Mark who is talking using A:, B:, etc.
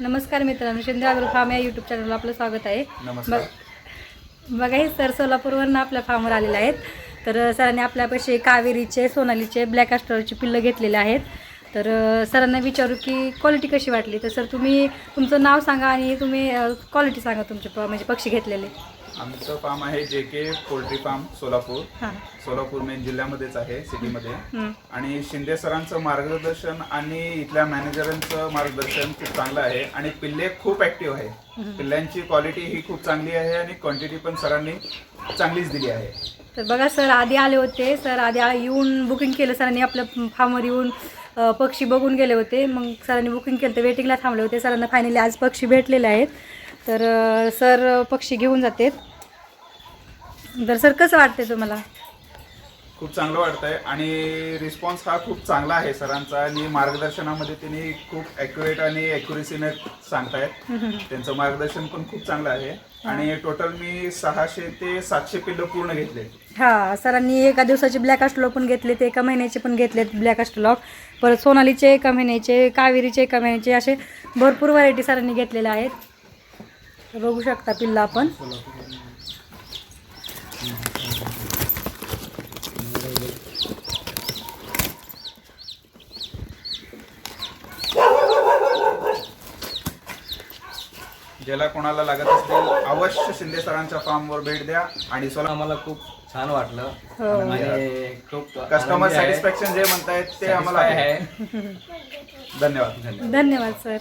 A: नमस्कार मित्रांनो, Shinde agro form या यूट्यूब चॅनलला आपलं स्वागत आहे.
B: नमस्कार.
A: बघा हे सर सोलापूरवरून आपल्या फार्मवर आलेले आहेत. तर सरांनी आपल्यापाशी कावेरीचे, सोनालीचे, ब्लॅक ॲस्ट्रॉलची पिल्लं घेतलेले आहेत. तर सरांना विचारू की क्वालिटी कशी वाटली. तर सर तुम्ही तुमचं नाव सांगा आणि तुम्ही क्वालिटी सांगा तुमचे म्हणजे पक्षी घेतलेले.
B: आमचं फार्म आहे JK पोल्ट्री फार्म सोलापूर.
A: हां
B: सोलापूर मेन जिल्ह्यामध्येच आहे, सिटीमध्ये. आणि शिंदे सरांचं मार्गदर्शन आणि इथल्या मॅनेजरांचं मार्गदर्शन खूप चांगलं आहे आणि पिल्ले खूप ॲक्टिव्ह आहे. पिल्ल्यांची क्वालिटी ही खूप चांगली आहे आणि क्वांटिटी पण सरांनी चांगलीच दिली आहे.
A: तर बघा सर आधी आले होते. सर आधी येऊन बुकिंग केलं सरांनी, आपल्या फार्मवर येऊन पक्षी बघून गेले होते. मग सरांनी बुकिंग केलं तर वेटिंगला थांबले होते. सरांना फायनली आज पक्षी भेटलेले आहेत. तर सर पक्षी घेऊन जातात. तर सर कसं वाटतंय तुम्हाला?
B: खूप चांगलं वाटतंय आणि रिस्पॉन्स हा खूप चांगला आहे सरांचा आणि मार्गदर्शनामध्ये त्यांनी खूप ॲक्युरेट आणि ॲक्युरेसीने सांगतायत. त्यांचं मार्गदर्शन पण खूप चांगलं आहे आणि टोटल मी 600 ते 700 पिल्लं पूर्ण घेतले.
A: हां, सरांनी एका दिवसाचे ब्लॅक ॲस्ट्रॉलॉग पण घेतलेत, एका महिन्याचे पण घेतलेत ब्लॅक ॲस्ट्रॉलॉग, परत सोनालीचे एका महिन्याचे, कावेरीचे एका महिन्याचे, असे भरपूर व्हरायटी सरांनी घेतलेल्या आहेत. बघू शकता पिल्लं आपण.
B: ज्याला कोणाला लागत असतील अवश्य शिंदे सरांच्या फार्मवर भेट द्या. आणि
C: आम्हाला खूप छान वाटलं आणि खूप
B: कस्टमर सॅटिस्फॅक्शन जे म्हणतायत ते आम्हाला आहे. धन्यवाद.
A: धन्यवाद सर.